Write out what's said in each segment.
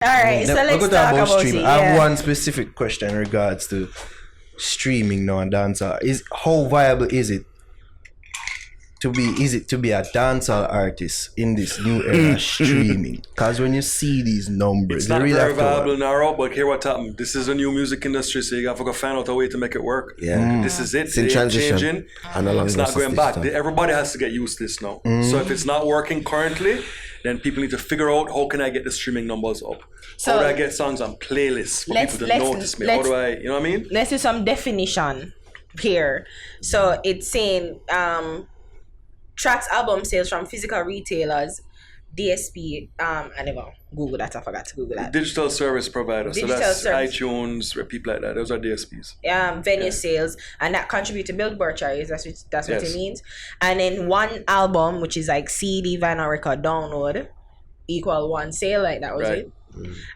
Alright, so let's We're talk about streaming. it. I have Yeah. one specific question in regards to streaming now and dancehall. Is how viable is it to be a dancehall artist in this new era streaming? Because when you see these numbers, It's they not really very have to viable work. now, but here what happened. This is a new music industry, so you have to go find out a way to make it work. Yeah. This is it. It's in It ain't transition. changing. And no longer It's not going back. system. Everybody has to get used to this now. So if it's not working currently, then people need to figure out how can I get the streaming numbers up? So- how do I get songs on playlists for Let's- people to let's- notice me? How let's- do I, you know what I mean? Let's do some definition here. So it's saying tracks album sales from physical retailers, DSP, I never Google that, I forgot to Google that. Digital service provider. So Digital that's service. iTunes, people like that. Those are DSPs. Venue sales, and that contribute to Billboard charts. That's what Yes. it means. And then one album, which is like CD, vinyl, record, download, equal one sale. Like that was Right. it.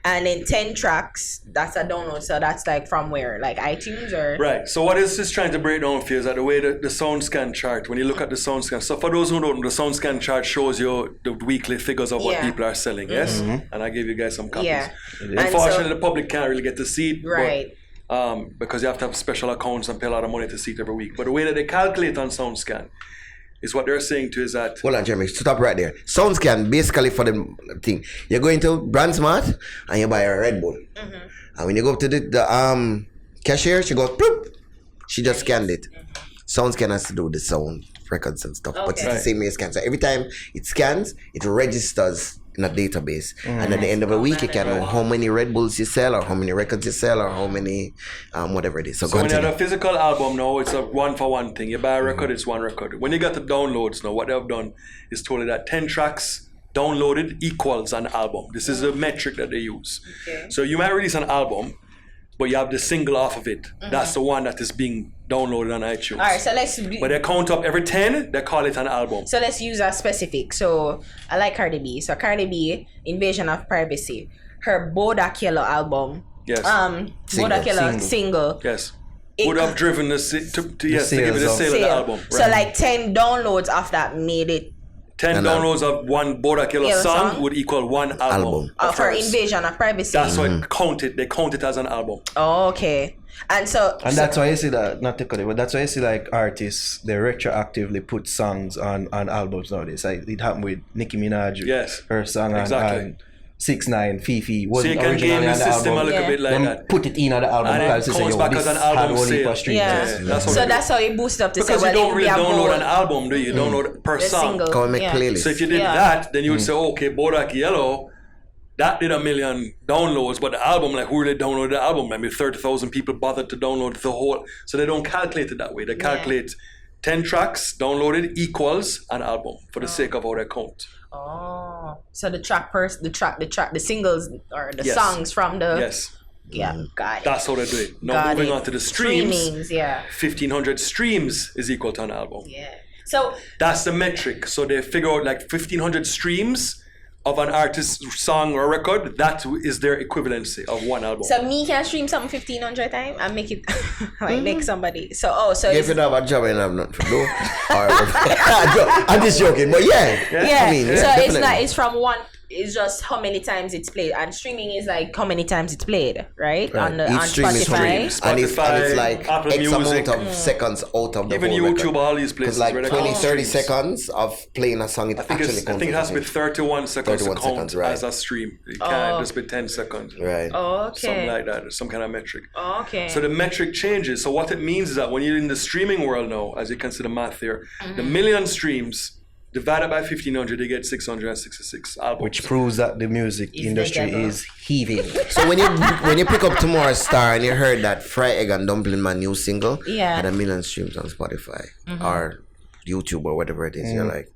And then 10 tracks, that's a download. So that's like from where, like iTunes or Right. So what is this trying to break down for you is that the way the SoundScan chart, when you look at the SoundScan, so for those who don't know, the SoundScan chart shows you the weekly figures of what Yeah. people are selling, yes? And I gave you guys some copies. Yeah. And Unfortunately, so- the public can't really get to see it. Right. But, because you have to have special accounts and pay a lot of money to see it every week. But the way that they calculate on SoundScan is what they're saying to is that Hold on, Jeremy. Stop right there. SoundScan, basically for the thing. You go into Brandsmart and you buy a Red Bull. And when you go up to the cashier, she goes, bloop. She just scanned it. SoundScan has to do the sound records and stuff. But it's Okay. the same way it scans. So every time it scans, it registers in a database. And at the end of the week, you can know how many Red Bulls you sell or how many records you sell or how many whatever it is. So So when you continue. have a physical album now, it's a one-for-one thing. You buy a record, it's one record. When you get the downloads now, what they've done is told you that 10 tracks downloaded equals an album. This is a metric that they use. Okay. So you might release an album, but you have the single off of it. That's the one that is being downloaded on iTunes. Alright, so let's But they count up every 10, they call it an album. so let's use a specific. So I like Cardi B. So Cardi B, Invasion of Privacy. Her Bodak Yellow album. Yes. Bodak Yellow single. Yes. It- Would have driven the to give you the sales of- sale of the album. So like 10 downloads of that made it 10 And, downloads of one Bodak Yellow Yellow song song? would equal one album. Album. of for hers. Invasion of Privacy. That's why they count it as an album. Oh, okay. And so And that's why you see that, not to cut it, but that's why you see like artists, they retroactively put songs on albums nowadays. Like it happened with Nicki Minaj. Yes. Her song Exactly. on 6ix9ine, Fifi So wasn't you can originally game on the the system a album. little Yeah. bit like Then that. put it in on the album And it because they say, counts yo, back this as an had album only sale. for streams. yeah. That's So what that's how you boost up to Because say, you well, don't really it'll be a download bold- an album, do you? You download per the song. single. Come and make Yeah. playlists. So if you did Yeah. that, then you would say, okay, Bodak Yellow, that did 1 million downloads, but the album, like who really downloaded the album? Maybe 30,000 people bothered to download the whole. So they don't calculate it that way. They calculate 10 tracks downloaded equals an album for the sake of how they count. Oh. So the the singles or the Yes. songs from the Yes, yeah, got it. that's how they do it. Now Got moving it. on to the streams, Streamings, yeah. 1,500 streams is equal to an album. Yeah. So That's the metric. So they figure out like 1,500 streams of an artist's song or record. That is their equivalency of one album. so me can stream something 1,500 times and make it like make somebody. So so If it's, you don't have a job and have nothing to do, or I'm just joking, but yeah. yeah. I mean, yeah, so it's definitely. not. It's from one. It's just how many times it's played, and streaming is like how many times it's played, right? On the Each on stream is Spotify. free. And it's Spotify, like Apple X Music. amount of seconds out of the Even whole YouTube, record. all these places. Because like where they 20, count 30 streams. seconds of playing a song, it I think actually it's, I counts. think it has to be 31 seconds 31 to count seconds, right. as a stream. It can't just be 10 seconds. Right. Oh, okay. Something like that, some kind of metric. Oh, okay. So the metric changes. So what it means is that when you're in the streaming world now, as you can see the math there, the million streams divided by 1,500, you get 666 albums. Which proves that the music Is industry legible. is heaving. So when you pick up Tomorrow's Star and you heard that Fried Egg and Dumpling Man new single Yeah. had 1 million streams on Spotify or YouTube or whatever it is, you're like,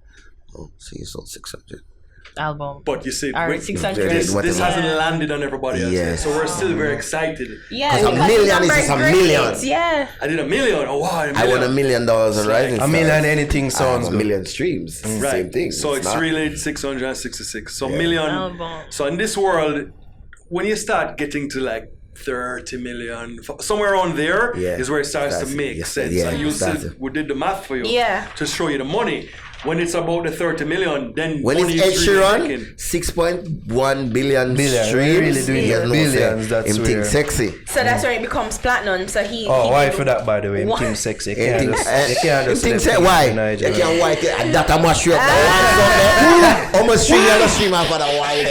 oh, so you sold 600. album. But you see, Or wait, 600. this Whatever. hasn't landed on everybody else. Yes. So we're still very excited. Yeah, Because a because million the is number just a great. million. Yeah. I did 1 million. Oh wow, I won $1 million on Rising I mean, Stars. and anything I sounds have good. 1 million streams. It's the same thing. So it's not- really 666. So million. Album. So in this world, when you start getting to like 30 million, somewhere around there is Yeah. where it starts to That's- make yes, sense. yeah, And you that's said it. we did the math for you Yeah. to show you the money. when it's about the 30 million, then When only it's Ed streaming Sheeran, making. 6.1 billion Billion. streams. We really doing he has the no billions, say. that's Him think where- sexy. So that's where it becomes platinum. So he. Oh, he why did- for that, by the way? What? Team sexy. You He can't think, just, you can't him just think let say people why? in Nigel. You can't white it. And that I must you up. How much stream you gonna stream out for the white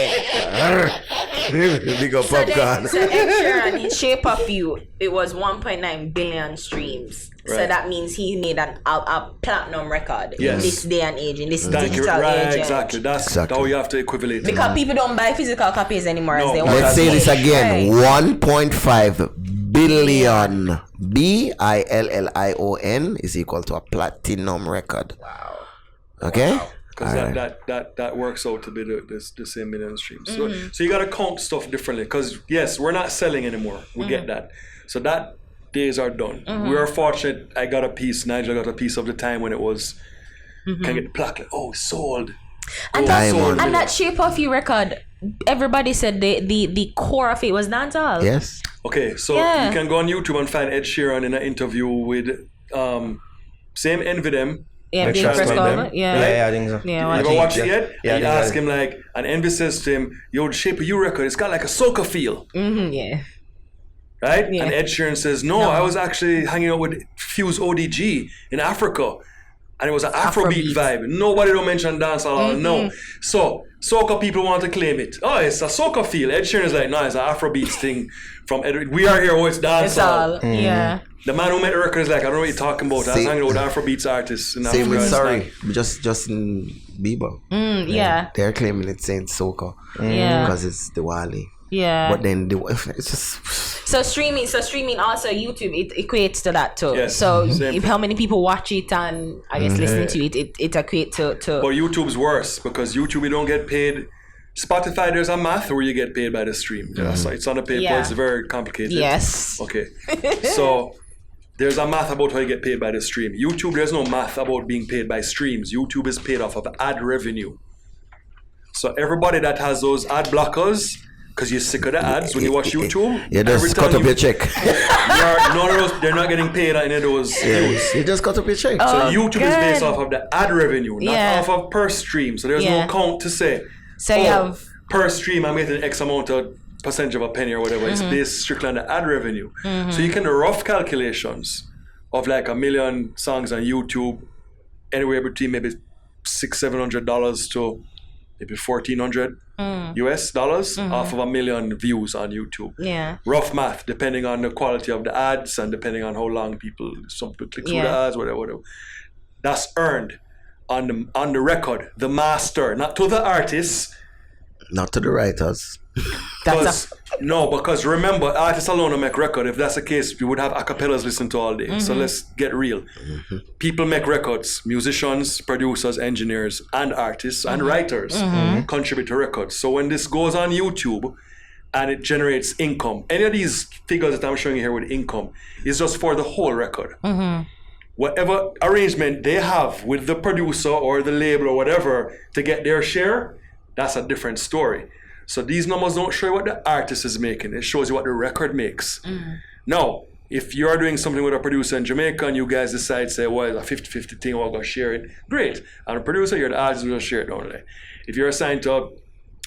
Big up So, then, popcorn. so Ed Sheeran, in Shape of You, it was 1.9 billion streams. So Right. that means he made a platinum record in Yes. this day and age, in this Thank you. digital Right, age. exactly. That's Exactly. how you have to equate it. Because people don't buy physical copies anymore No. as they want. Let's say this again. Right. 1.5 billion billion is equal to a platinum record. Wow. Okay? Because Alright. that works out to be the same million streams. So you gotta count stuff differently. Because yes, we're not selling anymore. We get that. So that days are done. We are fortunate. I got a piece. Nigel got a piece of the time when it was can get the plaque. Like, oh, sold. And, Diamond. and that Shape of You record, everybody said the core of it was dancehall. Yes? Okay, so Yeah. you can go on YouTube and find Ed Sheeran in an interview with same Envy them. Yeah, Like big Trust press me, cover. them. Yeah. Yeah, I think so. Yeah, You watch ever it. watch it yet? Yeah, and you I think ask him like, and Envy says to him, "Yo, the Shape of You record, it's got like a soca feel." Yeah. Right? Yeah. And Ed Sheeran says, no, I was actually hanging out with Fuse ODG in Africa. And it was an Afrobeat vibe. Nobody don't mention dancehall. No. So, soca people want to claim it. Oh, it's a soca feel. Ed Sheeran is like, no, it's an Afrobeat thing from Ed. We are here, oh, it's It's dancehall. all. Yeah. The man who made the record is like, I don't know what you're talking about. I was Same- hanging out with Afrobeats artists in Same Africa. with It's Sorry. like- Justin Bieber. Yeah. They're claiming it's saying soca. Yeah. Because it's Diwali. Yeah. But then it's just So streaming also YouTube, it equates to that too. Yes. So Same if how many people watch it and I guess listen to it, it equates to But YouTube's worse because YouTube, you don't get paid. Spotify, there's a math where you get paid by the stream. Yeah, so it's on the paper. Yeah. It's very complicated. yes. Okay. So there's a math about how you get paid by the stream. YouTube, there's no math about being paid by streams. YouTube is paid off of ad revenue. So everybody that has those ad blockers, because you're sick of the ads when you watch YouTube, you every just time cut up you- your check. none of those, they're not getting paid on any of those views. You just cut up your check. So Oh, YouTube is based good. off of the ad revenue, not Yeah. off of per stream. So there's Yeah. no count to say, So you have per stream I'm getting X amount of percentage of a penny or whatever. It's based strictly on the ad revenue. So you can do rough calculations of like 1 million songs on YouTube, anywhere between maybe $600-700 to maybe $1,400 US dollars off of 1 million views on YouTube. yeah. Rough math, depending on the quality of the ads and depending on how long some people click through the Yeah. ads, whatever. That's earned on the record, the master, not to the artists. Not to the writers. That's Because remember, artists alone don't make record. If that's the case, we would have acapellas listen to all day. So let's get real. People make records. Musicians, producers, engineers, and artists and writers contribute to records. So when this goes on YouTube and it generates income, any of these figures that I'm showing you here with income is just for the whole record. Whatever arrangement they have with the producer or the label or whatever to get their share, that's a different story. So these numbers don't show you what the artist is making. It shows you what the record makes. Now, if you're doing something with a producer in Jamaica and you guys decide, say, well, it's a 50-50 thing, we're going to share it, great. I'm a producer, you're the artist, we're going to share it only. If you're assigned to a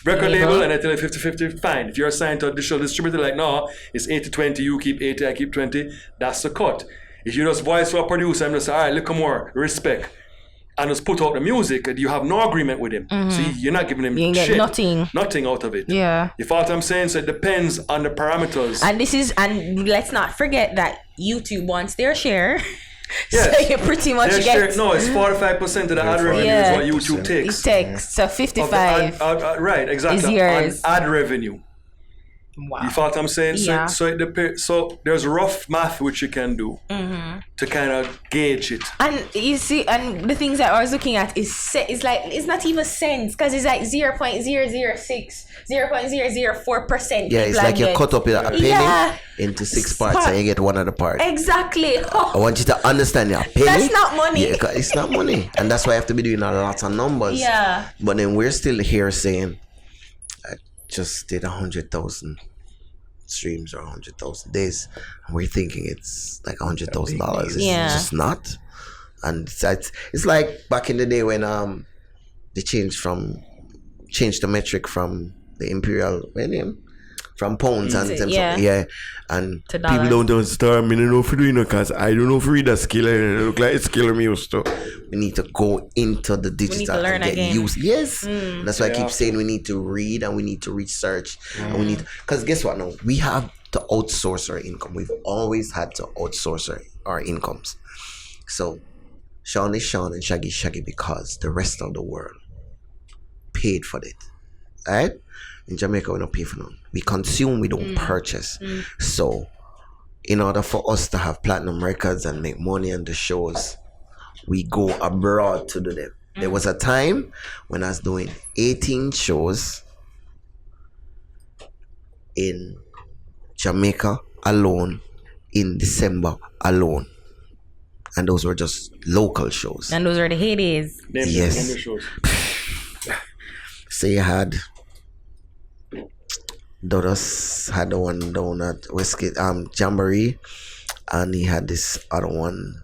record label and I tell you 50-50, fine. If you're assigned to a digital distributor, like, no, it's 80-20, you keep 80, I keep 20, that's the cut. If you just voice for a producer and just say, all right, look more, respect, and just put out the music, you have no agreement with him. So you're not giving him You get shit. nothing out of it. Yeah. You follow what I'm saying? So it depends on the parameters. And let's not forget that YouTube wants their share. Yes. So you pretty much Their get share- no, it's 45% of the ad revenue Yeah. is what YouTube it takes. takes. So Of the 55. right, exactly. is yours. On ad revenue. Wow. You follow what I'm saying? Yeah. So there's rough math which you can do to kind of gauge it. And you see, and the things that I was looking at is like, it's not even cents, because it's like 0.006, 0.004%. Yeah, it's like you cut up a penny Yeah. into 6 parts and you get one of the parts. Exactly. I want you to understand that penny. That's not money. Yeah, 'cause it's not money. And that's why I have to be doing a lot of numbers. Yeah. But then we're still here saying, I just did 100,000 streams or 100,000 days. And we're thinking it's like $100,000. It's Yeah. just not. And it's like back in the day when they changed the metric from the imperial from pounds and and To people dollars. don't understand me, don't know if you know, because I don't know if read a skill and it look like a skill me used to. We need to go into the digital to learn and get again. used. Yes, that's why I keep saying we need to read and we need to research and we need, because guess what? Now we have to outsource our income. We've always had to outsource our incomes. So Sean is Sean and Shaggy is Shaggy because the rest of the world paid for it. Right? In Jamaica, we don't pay for none. We consume, we don't purchase. So, in order for us to have platinum records and make money on the shows, we go abroad to do them. There was a time when I was doing 18 shows in Jamaica alone in December alone. And those were just local shows. And those are the heydays. Yes. Name the shows. So you had Dodos had the one down at Westgate Jamboree, and he had this other one.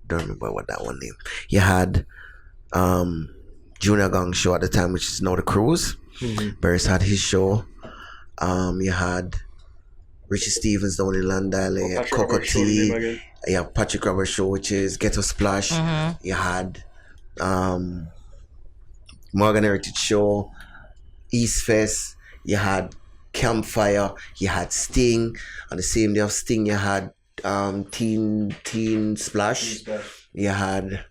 Don't remember what that one name. You had Junior Gang show at the time, which is now the Cruise. Burris had his show. You had Richie Stevens down in Landale, Coco T. You have Patrick Roberts show, which is Ghetto Splash. You had Morgan Heritage Show, East Fest. You had Campfire. You had Sting. On the same day of Sting, you had Teen Splash. You had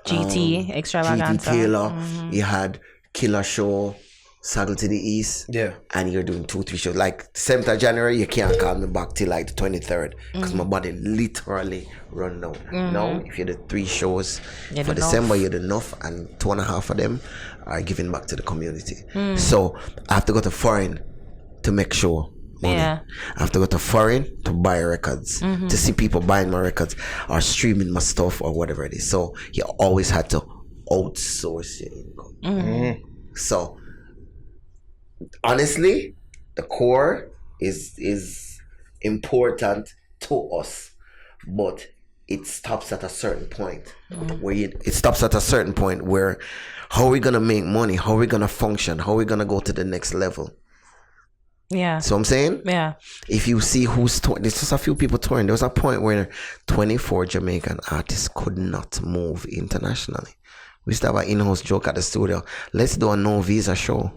GT Extravaganza. GT Taylor. You had Killer Show, Saddle to the East. Yeah. And you're doing 2-3 shows. Like 7th of January, you can't call me back till like the 23rd because my body literally run down. Now, if you did 3 shows You for did December, you did enough, and 2.5 of them are giving back to the community. So I have to go to foreign to make sure money. Yeah. I have to go to foreign to buy records, to see people buying my records or streaming my stuff or whatever it is. So you always had to outsource your income. So honestly, the core is important to us, but it stops at a certain point where how are we gonna make money? How are we gonna function? How are we gonna go to the next level? Yeah. So I'm saying, Yeah. if you see who's touring, there's just a few people touring. There was a point where 24 Jamaican artists could not move internationally. We used to have an in-house joke at the studio. Let's do a no visa show.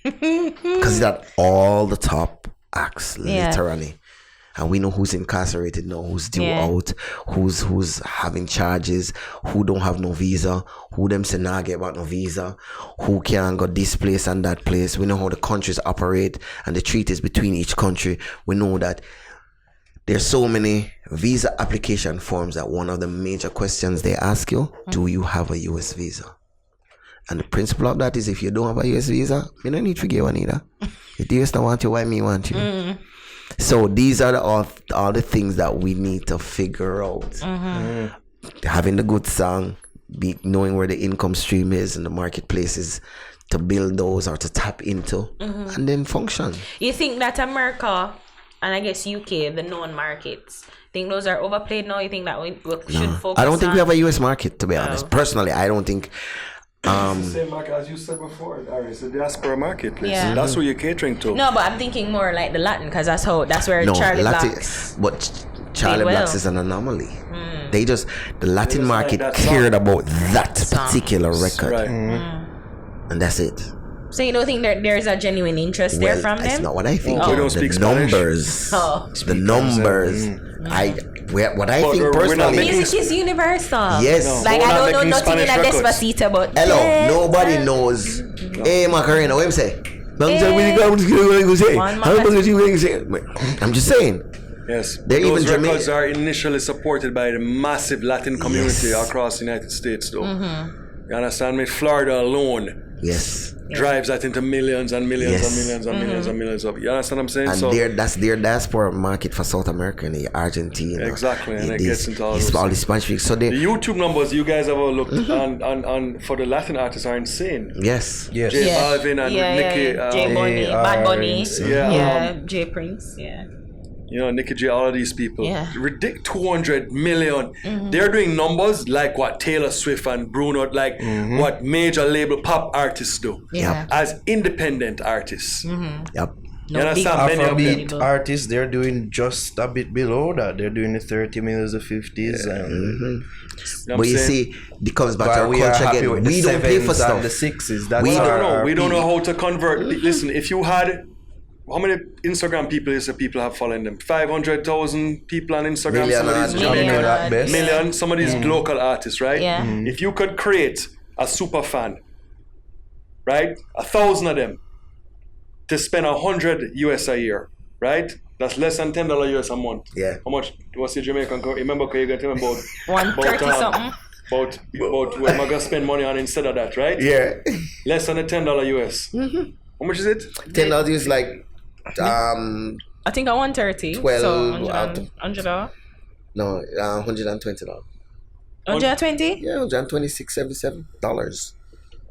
Because that all the top acts, literally. And we know who's incarcerated now, who's due out, who's having charges, who don't have no visa, who them say nah get about no visa, who can go this place and that place. We know how the countries operate and the treaties between each country. We know that there's so many visa application forms that one of the major questions they ask you, do you have a US visa? And the principle of that is if you don't have a US visa, you don't need to get one either. If the US don't want you, why me want you? So these are all the things that we need to figure out. Having the good song, knowing where the income stream is and the marketplaces to build those or to tap into and then function. You think that America and I guess UK, the known markets, think those are overplayed now? You think that we should focus I don't think on... we have a US market, to be honest. Personally, I don't think... It's the same market as you said before. It's a diaspora marketplace. Yeah. That's what you're catering to. No, but I'm thinking more like the Latin, because that's where Charly Blacks. But Charly well. Blacks is an anomaly. The Latin market that cared about that particular record. Right. And that's it. So you don't think there's a genuine interest there from That's them? not what I think. We don't speak Spanish. Numbers. Oh. The numbers. What I think we're not personally... making- Music is universal. Yes. No. Like We're I not don't know making nothing in a Spanish records. Despacito, but Hello, nobody knows. Hey, Macarena, what him say? I'm just saying. Yes. They're Those even records Jamaican. are initially supported by the massive Latin community across the United States, though. You understand me? Florida alone Yes. drives that into millions and millions Yes. and millions and millions and millions of. You understand what I'm saying? And that's their diaspora market for South America and Argentina. Exactly, and it gets into all the those Spanish speakers. So the they YouTube numbers you guys have all looked on for the Latin artists are insane. yes. Yes. J Balvin and Nicki. J Bunny, Bad Bunny, Yeah. J Prince, you know, Nicky J, all of these people. Yeah. 200 million. They're doing numbers like what Taylor Swift and Bruno, like what major label pop artists do. Yeah. As independent artists. Yep. You understand? Many of them. Afrobeat artists, they're doing just a bit below that. They're doing the 30 millions, the 50s, and You know But what you I'm saying? see, it comes back to but our we are culture happy again. with the We don't pay for 7s stuff. and the 6s. That's We I our, don't know. our We don't know peak. how to convert. Listen, if you had, how many Instagram people is the people have following them? 500,000 people on Instagram. Million Some of these odd. Jamaican Million at best. million. Some of these local artists, right? Yeah. If you could create a super fan, right? 1,000 of them to spend 100 US a year, right? That's less than $10 US a month. Yeah. How much? What's your Jamaican? Remember, you're going to tell me about 130 something. about what am I gonna spend money on instead of that, right? Yeah. Less than a $10 US. How much is it? $10 is like I think at 130. 12 So out. $100. no $120. 120? Yeah, $126.77.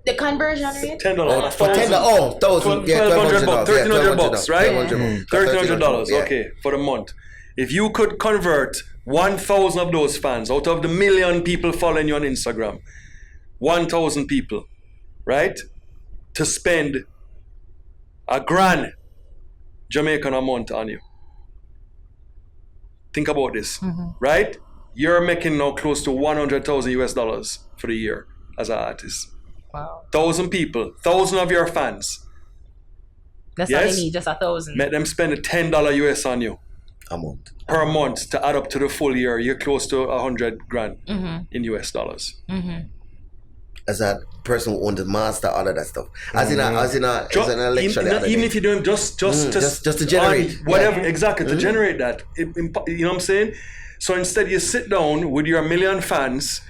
The conversion rate? $10. Oh, for $10. Oh, $1,000. Yeah, $1,200, $1,200. $1,300, right? $1,300. $1,300, Yeah. okay, for the month. If you could convert 1,000 of those fans out of the million people following you on Instagram, 1,000 people, right, to spend $1,000 Jamaican a month on you. Think about this, right? You're making now close to 100,000 US dollars for the year as an artist. Wow. 1,000 people, 1,000 of your fans. That's Yes. all they need, just 1,000. Make them spend $10 US on you A month. per month to add up to the full year. You're close to 100,000 in US dollars. As a person who owns the master, all of that stuff. As in an election. Even if you don't just to generate. whatever, Yeah. exactly, to generate that. You know what I'm saying? So instead you sit down with your million fans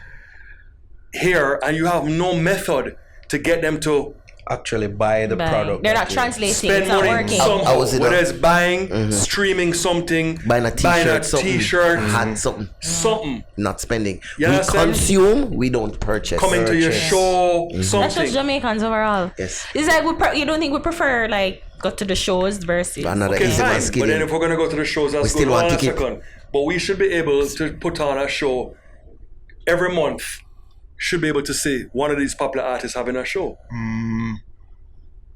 here and you have no method to get them to Actually buy the product. They're that not you- translating. spend It's not money working. somehow. I was in Whether a- it's buying, streaming something, Buying a t-shirt, t-shirt, hat, something. something. Not spending. You We understand? consume, we don't purchase. Coming to your Purchase. show, That's something. just Jamaicans overall. Yes. It's like you don't think we prefer like go to the shows versus Another Okay, easy man fine. But skinny. then if we're gonna go to the shows, that's We still good. want Hold on a ticket. second. But we should be able to put on a show every month. Should be able to see one of these popular artists having a show.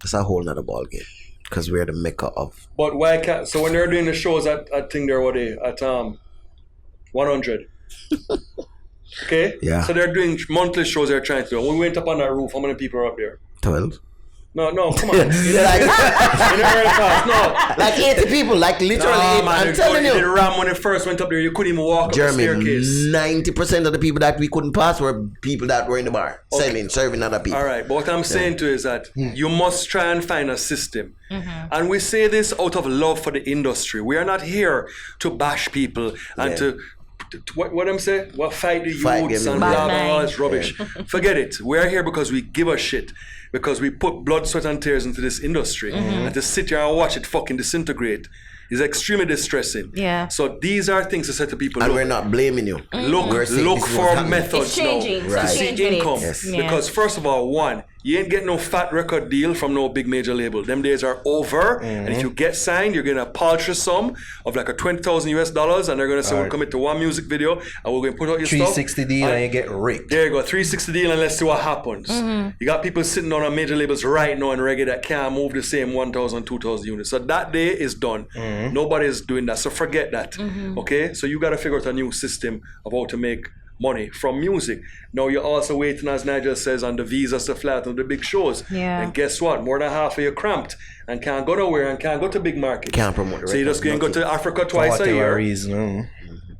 That's a whole nother ball game. Because we're the mecca of. But why can't? So when they're doing the shows, I think they're what they at 100. Okay. Yeah. So they're doing monthly shows. They're trying to do. When we went up on that roof, how many people are up there? 12. No, come on. In the like, early past, no. like 80 people, like literally. No, man, I'm telling the you. Ram when it first went up there, you couldn't even walk up the Jeremy, staircase. 90% of the people that we couldn't pass were people that were in the bar, serving other people. All right, but what I'm saying to you is that you must try and find a system. And we say this out of love for the industry. We are not here to bash people and to what I'm saying? Well, fight the Fight youths them. and blah, Bad blah, blah, all mind. this rubbish. Forget it. We're here because we give a shit. Because we put blood, sweat, and tears into this industry. And to sit here and watch it fucking disintegrate is extremely distressing. Yeah. So these are things to say to people. And look, we're not blaming you. Look, We're saying look this is for what's happening. methods It's changing. now. It's Right. See changing it. income. Yes. Yeah. Because first of all, one, you ain't getting no fat record deal from no big major label. Them days are over. And if you get signed, you're getting a paltry sum of like a 20,000 US dollars, and they're gonna say we'll Right. commit to one music video and we're gonna put out your 360 stuff. deal and you get rigged. There you go, 360 deal, and let's see what happens. You got people sitting on major labels right now in reggae that can't move the same 1,000, 2,000 units. So that day is done. Nobody is doing that. So forget that. Okay? So you got to figure out a new system of how to make money from music. Now you're also waiting, as Nigel says, on the visas to fly out on the big shows. Yeah. And guess what? More than half of you cramped and can't go nowhere and can't go to big markets. Can't promote the So you're just going to go to Africa twice a Whatever year. reason.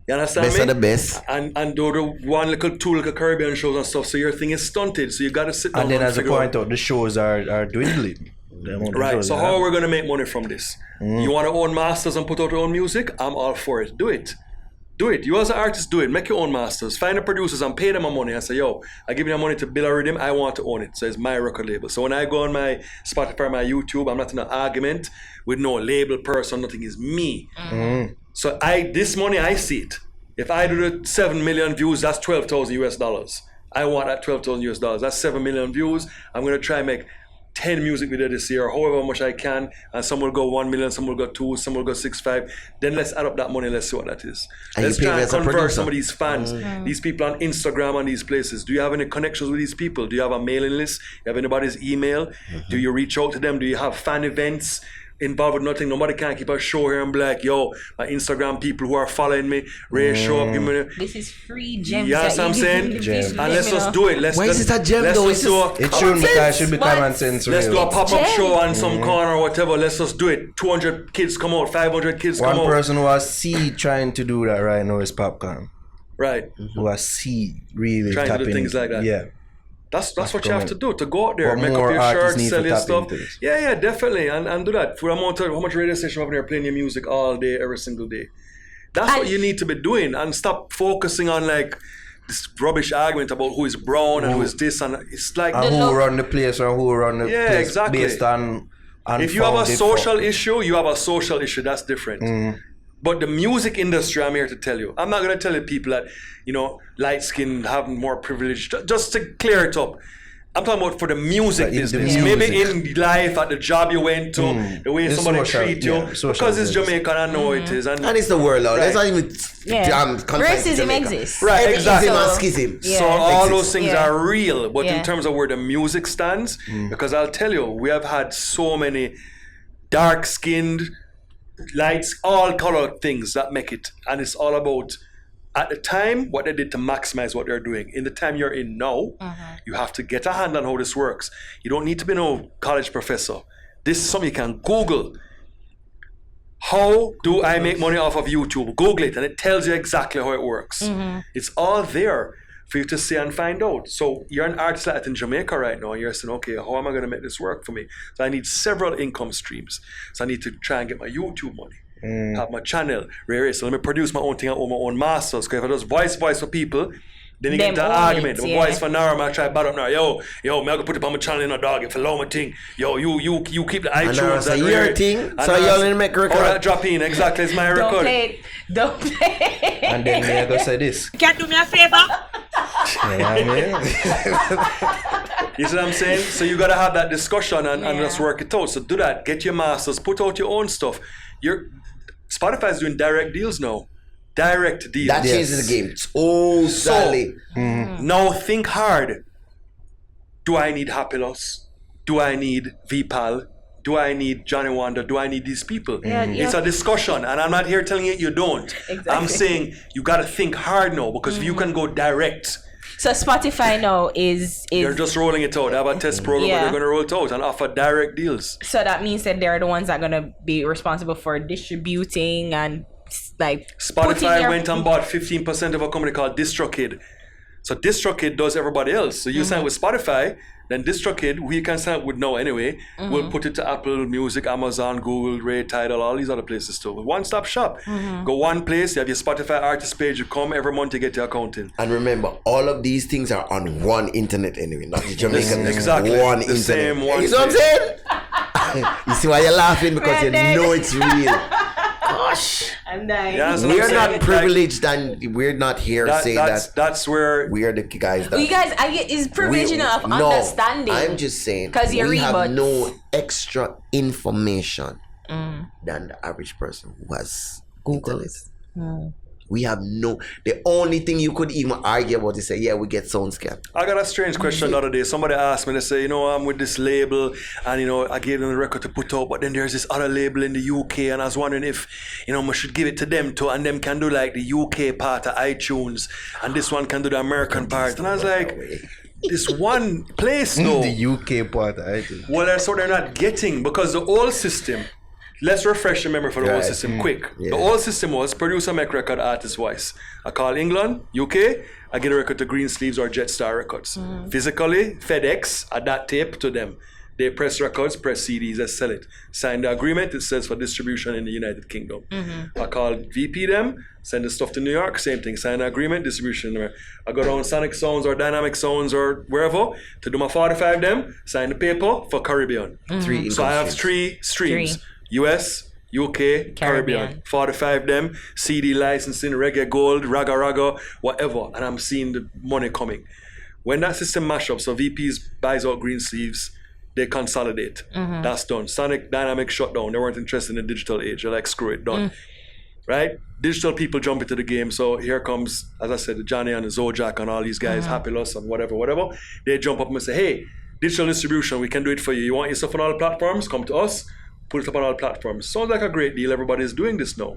You understand Best me? of the best. And do the one little two little Caribbean shows and stuff. So your thing is stunted. So you got to sit down And then as I figure out- point out, the shows are dwindling. The amount of Right, shows so they how have. are we going to make money from this? You want to own masters and put out your own music? I'm all for it. Do it. Do it. You as an artist, do it. Make your own masters. Find the producers and pay them my money and say, yo, I give you the money to build a rhythm. I want to own it. So it's my record label. So when I go on my Spotify, my YouTube, I'm not in an argument with no label person. Nothing is me. So this money, I see it. If I do the 7 million views, that's 12,000 US dollars. I want that 12,000 US dollars. That's 7 million views. I'm going to try and make 10 music videos this year, however much I can, and some will go 1 million, some will go 2, some will go 6.5. Then let's add up that money, let's see what that is. And Let's you pay try me and as a convert producer. some of these fans, these people on Instagram and these places. Do you have any connections with these people? Do you have a mailing list? Do you have anybody's email? Do you reach out to them? Do you have fan events? Involved with nothing. Nobody can keep a show here and be like, yo, my Instagram people who are following me, ready to show up, give me. This is free gems. You know what I'm saying? Gems. And let's just do it. Let's Why is just, it a gem let's though? just It's do just- a- It shouldn't be, it should be What? common sense. Let's do Real. a pop-up Gem. show on some corner or whatever. Let's just do it. 200 kids come out, 500 kids One come out. person who I see trying to do that right now is Popcorn. Right. Who I see really Trying to do tapping things like that. Yeah. That's what you have to do, to go out there, But make up more your artists shirts, need sell to your tap stuff. into this. Yeah, definitely. And do that. For how much radio station up there playing your music all day, every single day. That's what you need to be doing, and stop focusing on like this rubbish argument about who is brown and who is this, and it's like And who run the place or who run the Yeah, place exactly. based on if you have a unfounded social fact. issue, you have a social issue. That's different. But the music industry, I'm here to tell you. I'm not going to tell you people that, light skin have more privilege. Just to clear it up. I'm talking about for the music Like in the business. music. Maybe in life, at the job you went to, the way The somebody social- treat you. yeah, social Because it's service. Jamaican, I know it is. And it's the world out. Right. Let's not even confined to Racism Jamaica. exists. Right, Every exactly. ism and So- schism. Yeah. So all Exists. those things Yeah. are real, but Yeah. in terms of where the music stands, because I'll tell you, we have had so many dark-skinned, lights, all colored things that make it, and it's all about at the time what they did to maximize what they're doing. In the time you're in now, you have to get a hand on how this works. You don't need to be no college professor. This is something you can Google. How do I make money off of YouTube? Google it, and it tells you exactly how it works. It's all there for you to see and find out. So you're an artist like that in Jamaica right now, and you're saying, okay, how am I going to make this work for me? So I need several income streams. So I need to try and get my YouTube money, have my channel, so let me produce my own thing, I own my own masters. Because if I just voice for people, then you get into Them an own argument. it, The yeah. voice for Nara, I try bad up now. Yo, me I go put it on my channel in a dog. If I love my thing, yo, you keep the iTunes. Nara say, and your Rare. thing, And so Nara you only say, make a record. Oh, that drop in, exactly, it's my Don't record. play it. Don't play it. And then me I go say this. Can do me a favor? Yeah, I mean. You see what I'm saying? So you gotta have that discussion and just work it out. So do that. Get your masters. Put out your own stuff. Spotify's doing direct deals now. Direct deals. That changes the game. Oh, sadly. Now think hard. Do I need Happy Loss? Do I need VPAL? Do I need Johnny Wonder? Do I need these people? It's a discussion, and I'm not here telling you you don't. Exactly. I'm saying you gotta think hard now, because if you can go direct, So Spotify now is you're just rolling it out. They have a test program where Yeah. they're gonna roll it out and offer direct deals. so that means that they're the ones that are gonna be responsible for distributing and like putting Spotify their- went and bought 15% of a company called DistroKid. So DistroKid does everybody else. So you sign with Spotify, then DistroKid, who you can sign with now anyway, will put it to Apple Music, Amazon, Google, Ray, Tidal, all these other places too. One-stop shop. Go one place, you have your Spotify artist page, you come every month to get your account in. And remember, all of these things are on one internet anyway, not the Jamaican. Exactly. One The internet. same one You see what I'm saying? You see why you're laughing? Because you Brandon. know it's real. Gosh. I'm dying. Yeah, so We I'm are saying, not privileged and we're not here saying that that's where we are the guys that... You guys, is privilege enough understanding? I'm just saying 'Cause you're we have rebuts. no extra information than the average person who has intellect. We have the only thing you could even argue about is say, yeah, we get sound scam. I got a strange question the other day. Somebody asked me, they say, I'm with this label and, I gave them the record to put out, but then there's this other label in the UK and I was wondering if, I should give it to them too, and them can do like the UK part of iTunes and this one can do the American part. And I was like, this one place though. The UK part, I think. Well, that's what they're not getting, because the old system, let's refresh the memory for the old Right. system quick. Yeah. The old system was producer make record, artist voice. I call England, UK, I get a record to Green Sleeves or Jetstar Records. Physically, FedEx, I that tape to them. They press records, press CDs, they sell it. Sign the agreement, it says for distribution in the United Kingdom. I call VP them, send the stuff to New York, same thing. Sign the agreement, distribution. I go down Sonic Sounds or Dynamic Sounds or wherever to do my 45 them, sign the paper for Caribbean. Three So I have income three streams. Three. US, UK, Caribbean. 45 them, CD licensing, reggae gold, raga, whatever. And I'm seeing the money coming. When that system mash up, so VPs buys out Green Sleeves, they consolidate. That's done. Sonic Dynamics shut down. They weren't interested in the digital age. They're like, screw it, done. Right? Digital people jump into the game. So here comes, as I said, Johnny and the Zojak and all these guys, Happyless and whatever. They jump up and say, hey, digital distribution, we can do it for you. You want your stuff on all the platforms? Come to us. Put it up on all platforms. Sounds like a great deal. Everybody's doing this now.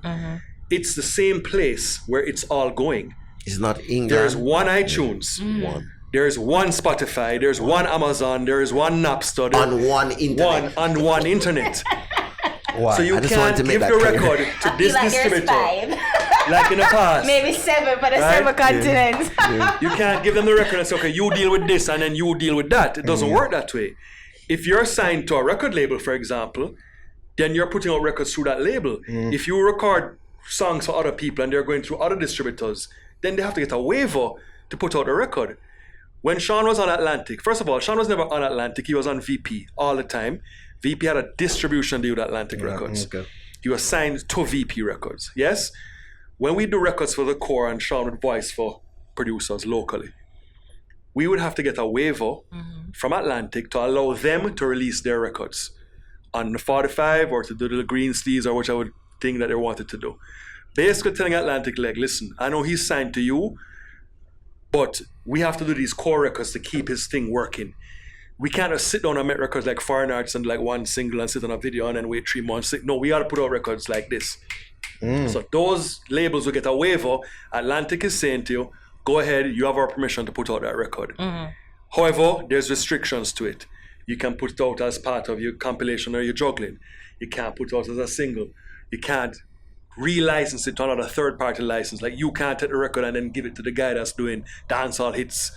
It's the same place where it's all going. It's not England. There's one iTunes. One. There's one Spotify. There's one Amazon. There's one Napster. On one internet. On one internet. Wow. So you I just wanted can't to make give that the clear. record to this like distributor. there's 5. Like in the past. Maybe 7 for the Right? 7 continents. You can't give them the record and say, okay, you deal with this and then you deal with that. It doesn't work that way. If you're signed to a record label, for example, then you're putting out records through that label. If you record songs for other people and they're going through other distributors, then they have to get a waiver to put out a record. When Sean was on Atlantic, first of all, Sean was never on Atlantic. He was on VP all the time. VP had a distribution deal with Atlantic Records. Okay. He was signed to VP Records. Yes? When we do records for the core and Sean would voice for producers locally, we would have to get a waiver from Atlantic to allow them to release their records on the 45 or to do the green sleeves or whichever thing that they wanted to do. Basically telling Atlantic, like, listen, I know he's signed to you, but we have to do these core records to keep his thing working. We can't just sit down and make records like foreign arts and like one single and sit on a video and then wait 3 months. No, we got to put out records like this. So those labels will get a waiver. Atlantic is saying to you, go ahead, you have our permission to put out that record. However, there's restrictions to it. You can put it out as part of your compilation or your juggling. You can't put it out as a single. You can't relicense it to another third-party license. Like you can't take the record and then give it to the guy that's doing dancehall hits,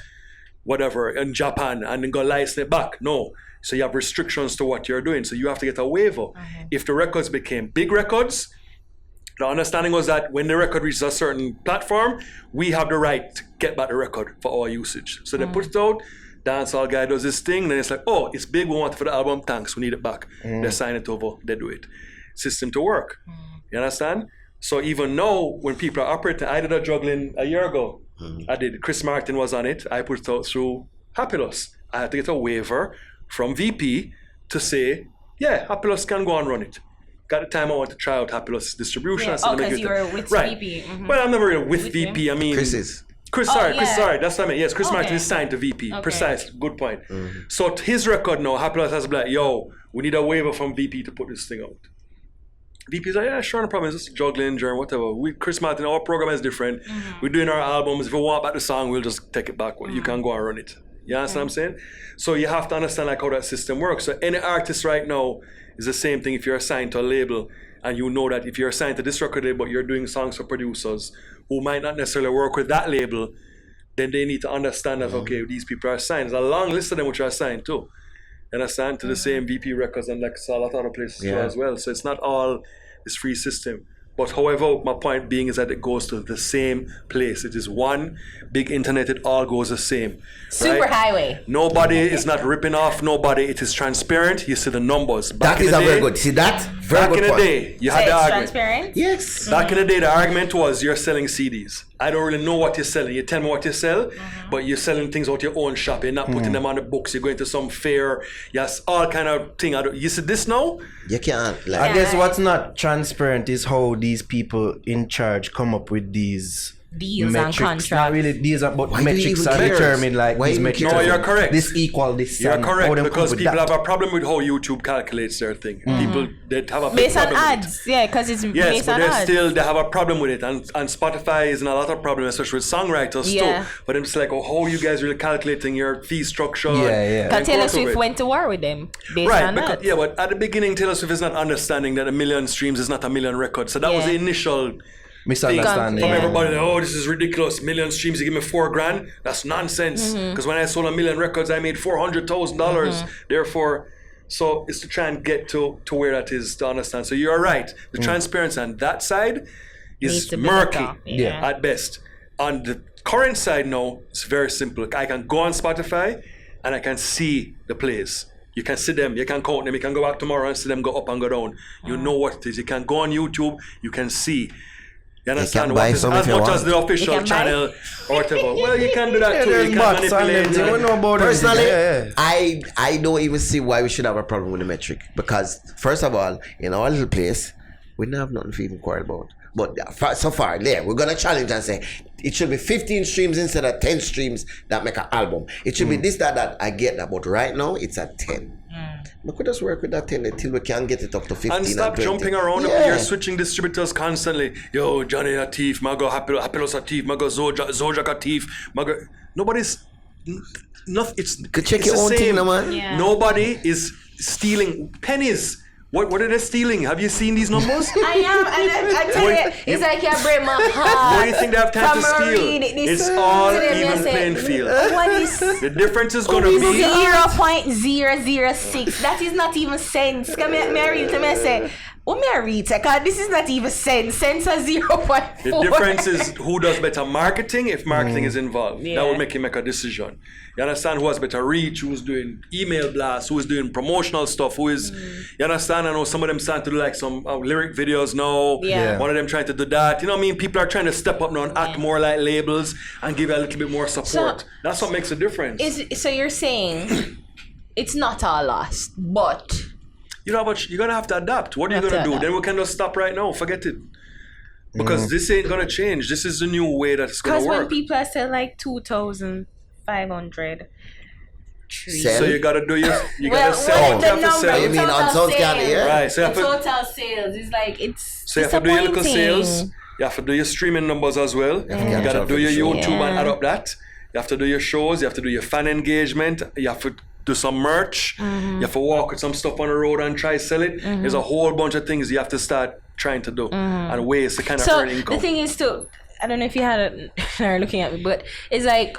whatever, in Japan and then go license it back. No. So you have restrictions to what you're doing. So you have to get a waiver. If the records became big records, the understanding was that when the record reaches a certain platform, we have the right to get back the record for our usage. So they put it out, dancehall guy does this thing, then it's like, oh, it's big, we want it for the album, thanks, we need it back. They sign it over, they do it. System to work. You understand? So even now, when people are operating, I did a juggling a year ago. I did. Chris Martin was on it. I put it out through Happyless. I had to get a waiver from VP to say, yeah, Happyless can go and run it. Got the time I want to try out Happyless distribution. Yeah. Oh, because you were with VP. Well, I'm never really with With VP. him? I mean, Chris, sorry, yeah. that's what I mean. Yes, Chris Martin Okay. is signed to VP. Okay. Precise. Good point. So his record now, Happyless has been like, yo, we need a waiver from VP to put this thing out. VP's like, yeah, sure, no problem. It's just juggling, or whatever. Chris Martin, our program is different. We're doing our albums. If we want back the song, we'll just take it back. You can go and run it. You understand what I'm saying? So you have to understand like how that system works. So any artist right now is the same thing if you're assigned to a label and you know that if you're assigned to this record label, but you're doing songs for producers who might not necessarily work with that label, then they need to understand that, okay, these people are assigned. There's a long list of them which are assigned too. And assigned to the same VP records and like a lot of other places as well. So it's not all this free system. But however, my point being is that it goes to the same place. It is one big internet, it all goes the same. Super highway. Nobody is not ripping off nobody. It is transparent. You see the numbers. that is a very good. See that? Very Back good in the point. day, you So had it's the argument. transparent? Yes. Back in the day, the argument was you're selling CDs. I don't really know what you're selling. You tell me what you sell, but you're selling things out your own shop. You're not putting them on the books. You're going to some fair. Yes, all kind of thing. You see this now? You can't. I Like, guess what's not transparent is how these people in charge come up with these Deals and metrics. contracts. Not really these are, but Why do you metrics even are care? determined like Why these even metrics. care? No, you're correct. This equal this. You're and how correct them come because with people that. have a problem with how YouTube calculates their thing. People that have a big Based on problem with it. ads. Yeah, because it's Yes, based but on ads. they have a problem with it, and Spotify is in a lot of problem, especially with songwriters Yeah. too. But it's like, oh, how are you guys really calculating your fee structure? Yeah, yeah. and Because Taylor work with Swift it? went to war with them based Right, on because, that. yeah, but at the beginning, Taylor Swift is not understanding that 1 million streams is not 1 million records. So that was Yeah. the initial Misunderstanding. from Yeah. everybody. Like, oh, this is ridiculous. 1 million streams, you give me $4,000. That's nonsense. Because when I sold 1 million records, I made $400,000. Therefore, so it's to try and get to where that is to understand. So you're right. The transparency on that side Needs is to be murky better. Yeah. at best. On the current side now, it's very simple. I can go on Spotify and I can see the plays. You can see them, you can count them, you can go back tomorrow and see them go up and go down. You know what it is. You can go on YouTube, you can see. You understand? can buy What is- some as if you much want. as the official You can buy? channel or whatever. Well, you can do that Yeah, too. there's You can bots on them. manipulate. We know about Personally, everything. Yeah. I don't even see why we should have a problem with the metric because first of all, in our little place, we don't have nothing to even quarrel about. But so far, there we're gonna challenge and say it should be 15 streams instead of 10 streams that make an album. It should be this, that. I get that, but right now it's at 10. We could just work with that 10 until we can get it up to 15 And stop 20. jumping around. Yeah. You're switching distributors constantly. Yo, Johnny a thief. Mago Hapilos a thief. Mago Zojak a thief. Mago. Nobody's. Nothing. It's. Could check it's your the own thing, same. no, man. Yeah. Nobody is stealing pennies. What are they stealing? Have you seen these numbers? I am, and I tell you, it's like you break my heart. What do you think they have time to From steal? read it, this It's all today, me even say, playing field. What is The difference is gonna be 0.006? That is not even cents. Come here, Mary. Tell me, I say, what may I read? Because this is not even cents. Cents are 0.4. the difference is who does better marketing if marketing is involved. That Yeah. will make you make a decision. You understand who has better reach, who's doing email blasts, who is doing promotional stuff, who is, you understand? I know some of them starting to do like some lyric videos now. Yeah. One of them trying to do that. You know what I mean? People are trying to step up now and act more like labels and give you a little bit more support. So- That's what makes a difference. So you're saying it's not all lost, but You know, but you're gonna have to adapt. What are you Have to gonna do? adapt. Then we can just stop right now. Forget it. Because this ain't gonna change. This is the new way that it's gonna because when work. people are selling like 2,500. Sell. So you gotta do your. You Well, gotta sell. well, You the have to number, sell. You mean on total Soundscan, sales. yeah? Right. So you The have to. total sales is like it's So you have to do your local disappointing. sales. You have to do your streaming numbers as well. You gotta do your YouTube and add up that. You have to do your shows. You have to do your fan engagement. You have to do some merch. You have to walk with some stuff on the road and try sell it. There's a whole bunch of things you have to start trying to do and ways to kind of So earn income. the thing is too, I don't know if you are looking at me, but it's like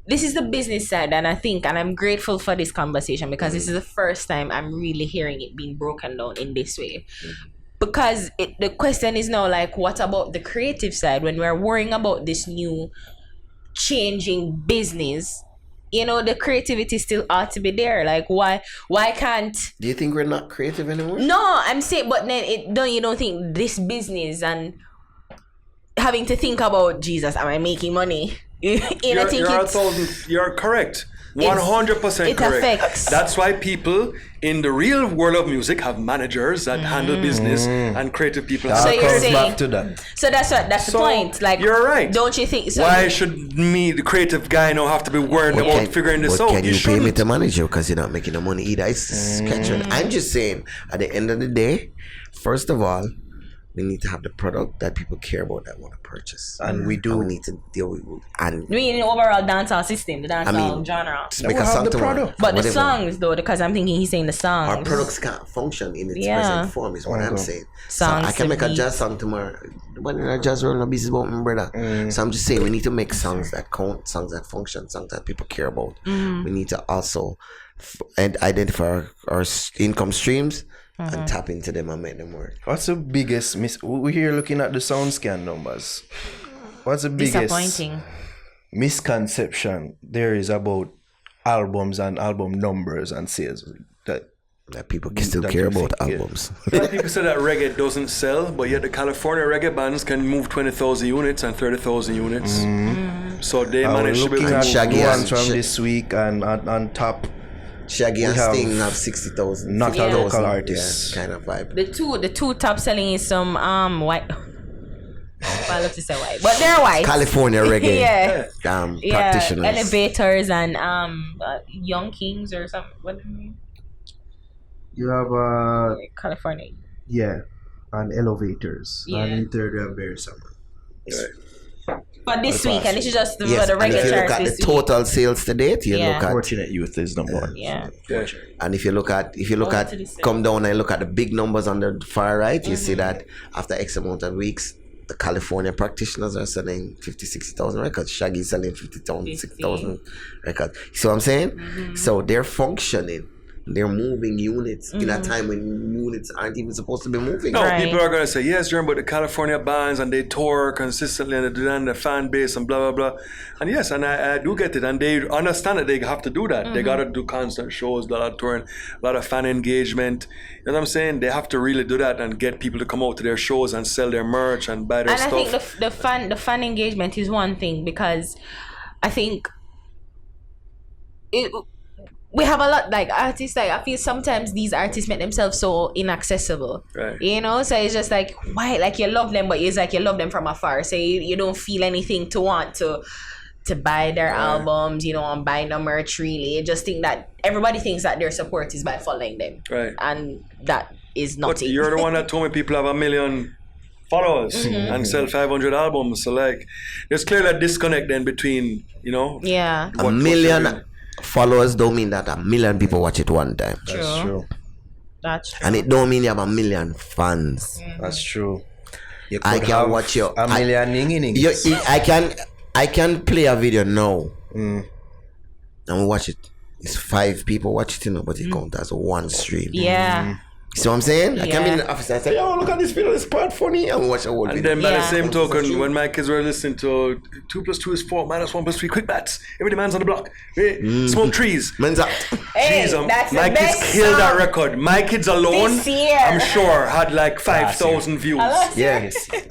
this is the business side, and I'm grateful for this conversation because this is the first time I'm really hearing it being broken down in this way. Because the question is now like, what about the creative side when we're worrying about this new changing business? You know, the creativity still ought to be there. Like, why can't? Do you think we're not creative anymore? No, I'm saying, but then you don't think this business and having to think about Jesus, am I making money? You're correct. 100% it correct. affects. That's why people in the real world of music have managers that handle business and creative people. So That you're comes saying- back to that. So that's the So, point. Like, you're right. Don't you think? So Why should me, the creative guy, now have to be worried about figuring this out? Can you pay me shouldn't. to manage you because you're not making the money either? It's catching. I'm just saying, at the end of the day, first of all, we need to have the product that people care about that want to purchase, And we do. And we need to deal with and I mean, the overall dancehall system, the dancehall mean, genre. just make we a have song the tomorrow. product. But the Whatever. songs, though, because I'm thinking he's saying the songs. Our products can't function in its Yeah. present form, is what I'm Okay. saying. Songs so I can to make a beat. jazz song tomorrow. When a jazz roll, no business about me, brother. So I'm just saying, we need to make songs that count, songs that function, songs that people care about. We need to also identify our income streams and tap into them and make them work. What's the biggest we're here looking at the SoundScan numbers. What's the biggest Disappointing. misconception there is about albums and album numbers and sales That people can still That care you about think, yeah. albums. A lot of people say that reggae doesn't sell, but yet the California reggae bands can move 20,000 units and 30,000 units. So they I was manage to be looking able at to Shaggy move ones and from Sh- this week and on top Shaggy and We have Sting have 60,000. not a 50,000, local artist. Yeah, kind of vibe. The two top selling is some white. I love to say white, but they're white. California reggae Yeah. practitioners. Elevators and Young Kings or something. What do you mean? you have California. and elevators Yeah. and third we have Berry Summer. But this Well, week, and this is just the Yes, and regular if you look charts at this the week. total sales to date, you Yeah. look at Fortunate Youth is number one. Yeah. and if you look at Over to the sales. come down and look at the big numbers on the far right, you see that after X amount of weeks, the California practitioners are selling 50,000-60,000 records. Shaggy is selling 50,000 60,000 records. You see what I'm saying? So they're functioning. they're moving units in a time when units aren't even supposed to be moving. No, Right. people are going to say, yes, Jeremy, but the California bands and they tour consistently and they do that in the fan base and blah, blah, blah. And yes, and I do get it. And they understand that they have to do that. They got to do constant shows, a lot of touring, a lot of fan engagement. You know what I'm saying? They have to really do that and get people to come out to their shows and sell their merch and buy their And stuff. I think the fan engagement is one thing, because I think we have a lot, like, artists, like, I feel sometimes these artists make themselves so inaccessible. Right. You know, so it's just like, why, like, you love them, but it's like you love them from afar, so you don't feel anything to want to buy their albums, you know, and buy no merch really. You just think that everybody thinks that their support is by following them. Right. And that is But nothing. you're the one that told me people have 1 million followers and sell 500 albums. So, like, there's clearly a disconnect then between, you know, Yeah. A what million you're doing. followers don't mean that 1 million people watch it one time. That's true. That's true. And it don't mean you have 1 million fans. That's true. You I could can have watch your- a million ning-ning. I can play a video now and we watch it. It's 5 people watch it, you know, but it counts as one stream. Yeah. See what I'm saying? I can be in Yeah. the office and say, "Yo, look at this video, it's quite funny," and we watch a whole And video. then by the Yeah. same token, when my kids were listening to 2 + 2 is 4, -1 + 3, quick bats. Every man's on the block. Smoke trees. Men's out. Hey, Jeez, that's my the kids best killed that song record. My kids alone, this year. I'm sure, had like 5,000 views. Yeah.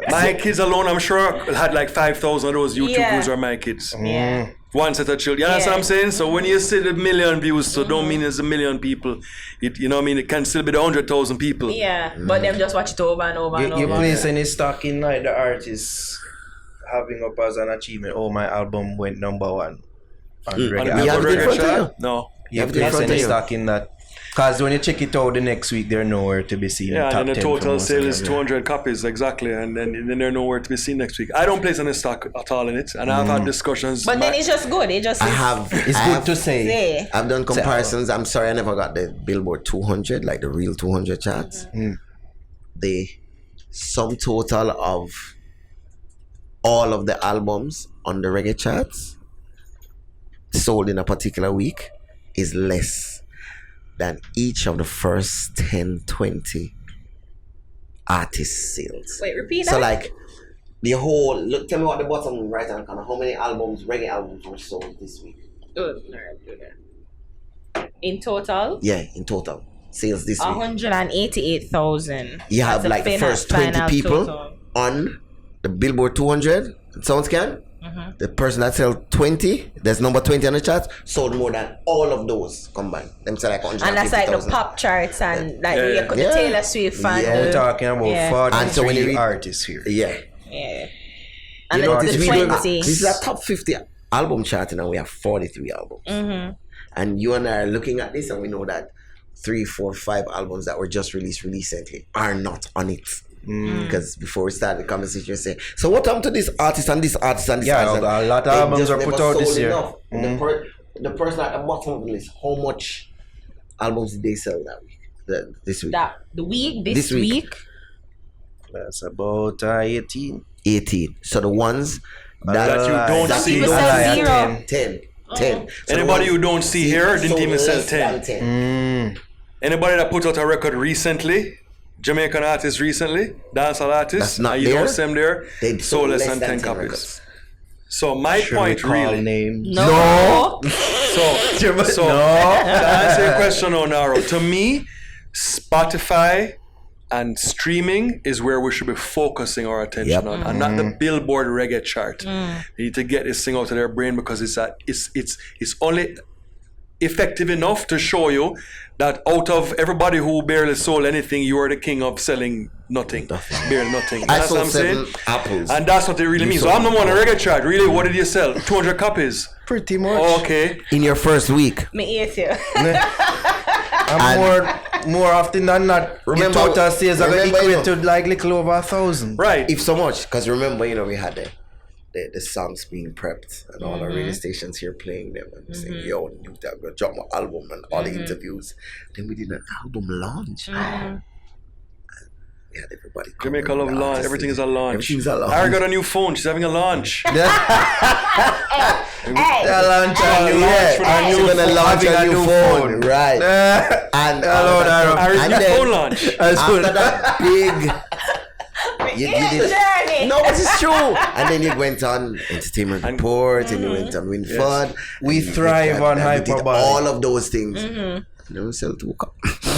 My kids alone, I'm sure, had like 5,000 of those YouTube Yeah. views are my kids. Yeah. One set of children. You understand what I'm saying? So when you see the 1 million views, so don't mean it's 1 million people. You know what I mean? It can still be the 100,000 people. Yeah. But them just watch it over and over and You over. place any stock in like the artists having up as an achievement? Oh, my album went number 1 on On the reggae. Yeah, Billboard but in record front of chart? you. No. You have to place front any of you. stock in that? Because when you check it out the next week, they're nowhere to be seen. Yeah, Top and then the 10 for total most sale of is them. 200 copies, exactly. And then they're nowhere to be seen next week. I don't place any stock at all in it. And I've had discussions. But then it's just good. It just I is- have. It's I good have- to say. Yeah. I've done comparisons. I'm sorry, I never got the Billboard 200, like the real 200 charts. The sum total of all of the albums on the reggae charts sold in a particular week is less than each of the first 10, 20 artist sales. Wait, repeat So that. like the whole look, tell me what the bottom right hand corner, how many albums, reggae albums were sold this week? Good. In total, Yeah, in total. Sales this week. 188,000. You have That's a like the first 20 final people total. on the Billboard 200 SoundScan. The person that sells 20, there's number 20 on the chart, sold more than all of those combined. Them sell like 150,000. And that's like the pop charts and like Yeah, the yeah. Taylor Swift and Yeah, We're the, talking about Yeah. 43 And so when you read- artists here. Yeah. yeah. And You then notice the we do 20. this is a top 50 album chart and we have 43 albums. And you and I are looking at this and we know that 3, 4, 5 albums that were just released recently are not on it. Because before we start the conversation, you say, so what happened to this artist and this artist and this Yeah, artist? a lot of They albums just are never put out sold this year. enough. The person at the bottom of the list, how much albums did they sell that week? This week? The week, this This week. week. That's about 18. 18. So the ones That you don't that see. you People don't sell see. zero. 10. 10. So the Anybody ones who don't see here didn't sold even sell less 10. than 10. Anybody that put out a record recently, Jamaican artist recently, dancehall artist, That's not and you there. don't see them there, They sold less than 10 copies. records. So my Should we point call really, names? No. so to answer your question, Onaro, to me, Spotify and streaming is where we should be focusing our attention Yep. on, and not the Billboard reggae chart. They need to get this thing out of their brain because it's only effective enough to show you that out of everybody who barely sold anything, you are the king of selling nothing, barely nothing. I That's what sold I'm 7 saying. apples. And that's what it really means. So sold I'm the one on the reggae chart. Really, what did you sell? 200 copies. Pretty much. Okay. In your first week. Me eat you. And more often than not, Remember- the total sales are going to remember, equate to like little over 1,000. Right. If so much, because remember, we had the songs being prepped and all the radio stations here playing them and saying, yo, you have to drop my album and all the interviews. Then we did an album launch. Yeah, everybody. Jamaica love launch. Everything is a launch. Everything's a launch. Harry got a new phone. She's having a launch. Hey, launch She's gonna launch a new phone. Right. And Harry's and new then phone launch. after that big you did journey. no, this is true. And then you went on Entertainment Report, and you went on Win Fun. We and you thrive did on that, and we did hyperbole. all of those things. And then we sell to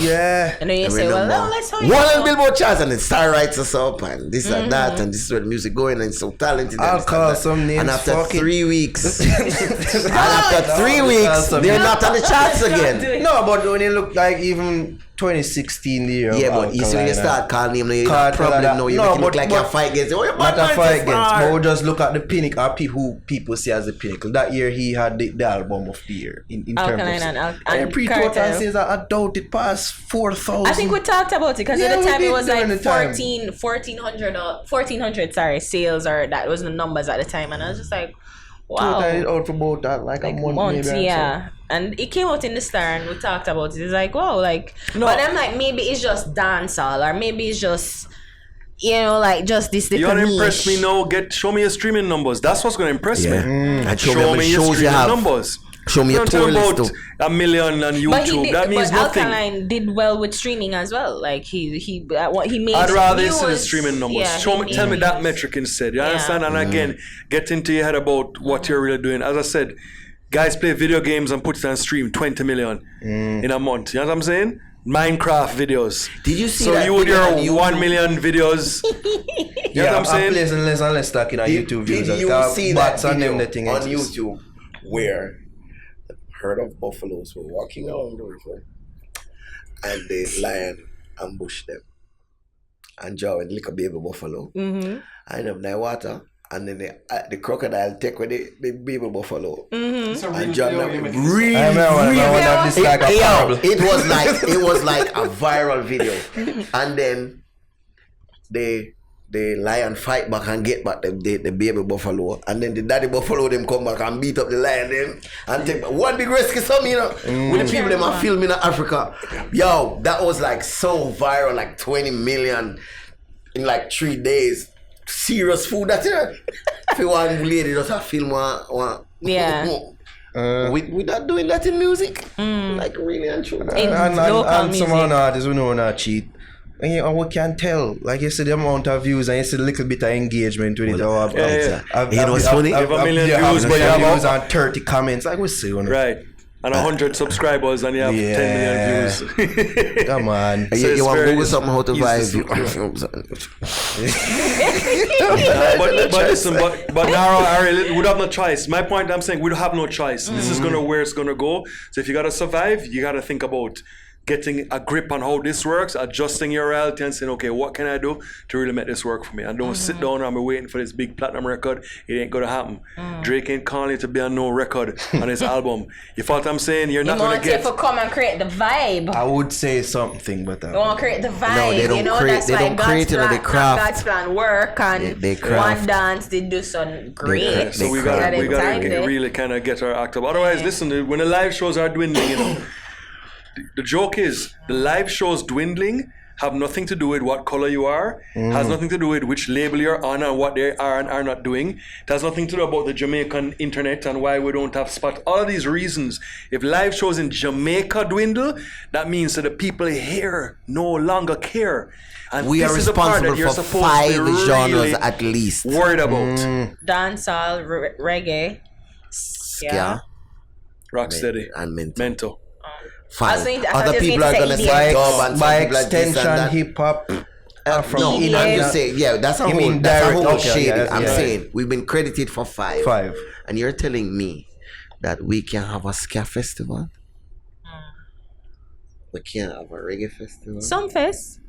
Yeah. And then you and say, we're well, number no, let's one on Billboard charts, and then Star writes us up, and this and that, and this is where the music going, and it's so talented. I'll and call this and some that. names. And after fuck it. 3 weeks, and after 3 weeks, some they're names. not on the charts Don't do again. it. No, but when you look like even 2016 the year. Yeah, of but you see when you Alkaline, start calling him, you Can't have tell problem that. now. You No, make him look but- like you're fight against him. Oh, you're not bad a man, fight it's against, far. but we just look at the pinnacle of people who people see as the pinnacle. That year he had the album of the year in terms Alkaline of and pre-total Cartel. sales. I doubt it passed 4,000. I think we talked about it because Yeah, at the we time it did was during like the time. 1400 sorry, sales, or that was the numbers at the time, and I was just like, wow. Total it out for about that like a month, Months, maybe. yeah. And it came out in the Star and we talked about it. It's like, wow, like, No. but I'm like, maybe it's just dancehall, or maybe it's just, you know, like just this You little want to impress niche. me now? Show me your streaming numbers. That's what's going to impress me. And Show how me many your shows you streaming have. numbers. Show me your Don't tell tour list about too. 1 million on YouTube. But he did, That means but nothing. Alkaline did well with streaming as well. Like he made. I'd rather see the views. streaming numbers. Yeah, Show he me, tell me made that views. metric instead. You Yeah. understand? And again, get into your head about what you're really doing. As I said, guys play video games and put it on stream 20 million in a month. You know what I'm saying? Minecraft videos. Did you see So that you with video on your YouTube? 1 million videos. You know what I'm saying? less and less and less stuck in our YouTube views. Did you see that bots and video them the thing on exists. YouTube where the herd of buffaloes were walking along the river and the lion ambushed them and Joe and lick a baby buffalo and them in water, and then the crocodile take with the baby buffalo and John really I remember when that this like a parable. it was like a viral video, and then the lion fight back and get back the baby buffalo, and then the daddy buffalo them come back and beat up the lion them and take one big rescue some, you know, with the people them are filming in Africa. Yo, that was like so viral, like 20 million in like 3 days. Serious food that here. If you want lady just a film one Yeah. we not doing that in music. Like really and true. In and local some music. artists we know not cheat. And we can tell, like you see the amount of views and you see the little bit of engagement with it. You know what's funny? You have a million views, views, but you have views and 30 comments. Like we see, Right. And 100 subscribers and you have 10 million views. Come on. So You it's want to very- Google something how to easy buy to view. but listen, but now Ari, we have no choice. My point, I'm saying we don't have no choice. This is gonna where it's gonna go. So if you gotta survive, you gotta think about getting a grip on how this works, adjusting your reality and saying, okay, what can I do to really make this work for me? And don't sit down and be waiting for this big platinum record. It ain't gonna happen. Drake ain't calling you to be on no record on his album. You follow what I'm saying? You're You not gonna want to get. come and create the vibe. I would say something, but You want to create the vibe. No, they don't you know, create- that's they why don't create it, God's they plan, craft. God's plan work, and They craft. One Dance did do some great. craft. So we They gotta craft. really kind of get our act up. Otherwise, listen, when the live shows are dwindling, you know, the joke is the live shows dwindling have nothing to do with what color you are, has nothing to do with which label you're on and what they are and are not doing. It has nothing to do about the Jamaican internet and why we don't have spots. All of these reasons. If live shows in Jamaica dwindle, that means that the people here no longer care. And We this are is the part that responsible you're for supposed 5 to be genres really at least. worried about. Dancehall, reggae, Yeah. Rocksteady, And mental. mental. 5. I think- I Other just people need are to gonna say say EDM. dub and some by people are this and extension, that. hip hop. From No, EDM. I'm just saying, yeah, that's a whole, mean that's a direct- whole okay, shady. yeah, I'm yeah. saying we've been credited for 5. 5. And you're telling me that we can have a ska festival? We can't have a reggae festival? some fest.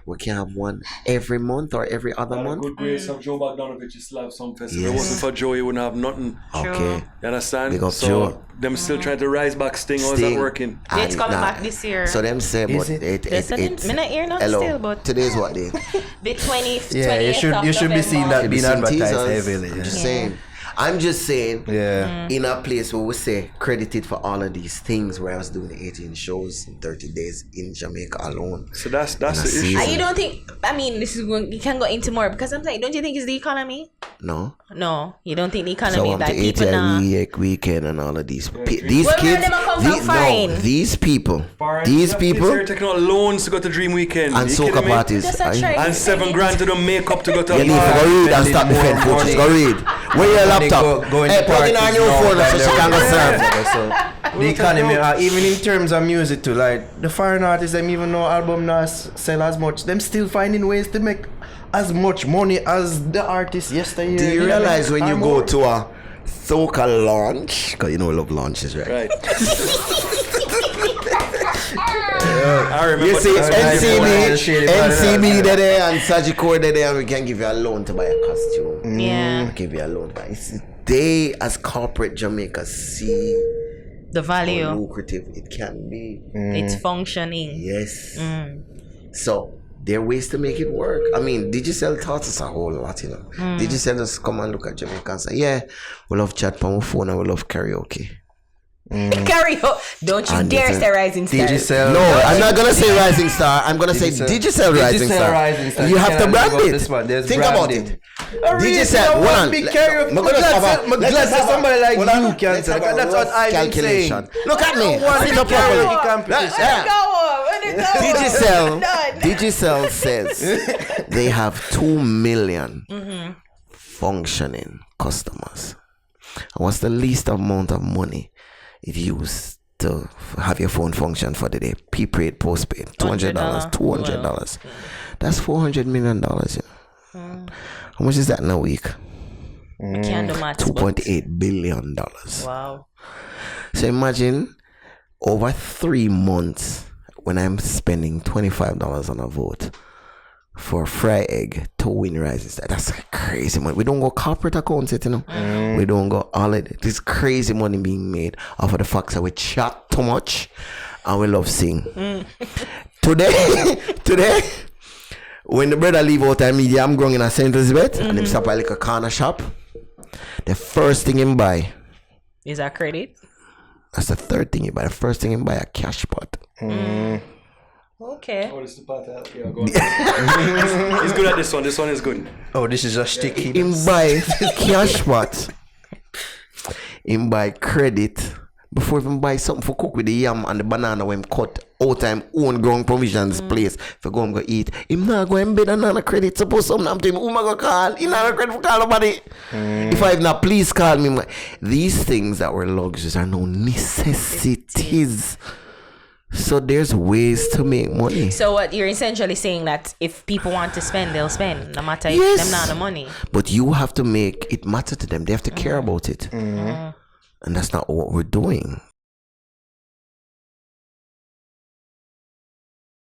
We can have one every month or every other By the month? good grace of Joe Bogdanovich, you still have some festival. If it Yes. wasn't for Joe, you wouldn't have nothing. Okay. You understand? Big up so Joe. them still trying to rise back. Sting, how's that Sting. working? It's coming back this year. So them say, but it? it's Me not hear not hello. still, but Today's what day? the 20th. Yeah, you 28th should of you should be seeing November. that being Seeing advertised teasers. heavily. I'm Yeah. just saying. I'm just saying, Yeah. in a place where we say credited for all of these things, where I was doing 18 shows in 30 days in Jamaica alone. So that's In the a issue. season. You don't think? I mean, this is going. You can go into more because I'm like, don't you think it's the economy? No. No, you don't think the So economy I'm that the people now. 80 weekend and all of these these Where kids. them a come from foreign? These people. Foreign These kids people are taking out loans to go to Dream Weekend. and You soca kidding me? parties. Just a try. And $7,000 to the makeup to go to You need to go read and stop the Fed coaches. Go read. Where your laptop? Go Hey, into plug in our parties new now phone that so she they're can go working serve. So the economy, even in terms of music too, like the foreign artists, them even though album not sell as much, them still finding ways to make as much money as the artists yesterday. Do you realize when you go to a soca launch, because you know we love launches, right? Right. I remember. You see, NCB NCB there and Sagicor there, and we can give you a loan to buy a costume. Yeah, Give you a loan, but it's they as corporate Jamaica see the how value. lucrative it can be. It's functioning. Yes. So there are ways to make it work. I mean, Digicel taught us a whole lot, you know. Digicel just come and look at Jamaica and say, yeah, we love chat on my phone and we love karaoke. Karaoke. Don't you And dare it's a say Rising Star. Digicel. No, I'm not gonna say Rising Star. I'm gonna say Digicel Rising Star. Rising Star. You have to Yeah, brand look up it. this one. There's Think about branding. it. Digicel, Digicel, hold on. big karaoke. I'm gonna have a- let's Glad have a- somebody like hold on. you can Let's say. have a That's what rough I've been calculation. saying. Look at me. One Sit big up properly. karaoke competition. Yeah. Digicel says they have 2 million functioning customers. And what's the least amount of money it used to have your phone function for the day? Prepaid, postpaid, $200, $200. That's $400 million. Yeah. How much is that in a week? Can't do maths, but- $2.8 billion. Wow. So imagine over 3 months when I'm spending $25 on a vote for a fry egg to win Rising Star. That's crazy money. We don't go corporate accounts yet, you know. We don't go all of it. This crazy money being made off of the fact that we chat too much and we love sing. Today, when the brother leave out of media, I'm growing in a St. Elizabeth and him stop at like a corner shop. The first thing him buy, Is that credit? that's the third thing he buy. The first thing him buy a cash pot. Okay. Oh, this is the part that, yeah, go on. He's good at this one. This one is good. Oh, this is a sticky. Him buy cash pot. Him buy credit before even buy something for cook with the yam and the banana when him cut out time own ground provisions place for go and go eat. Him not go and bed and not credit. Suppose something happen to him, who am I go call? He not a credit for call nobody. If I have not, please call me. These things that were luxuries are now necessities. So there's ways to make money. So what you're essentially saying that if people want to spend, they'll spend, no matter if Yes. them not the money. But you have to make it matter to them. They have to care about it. And that's not what we're doing.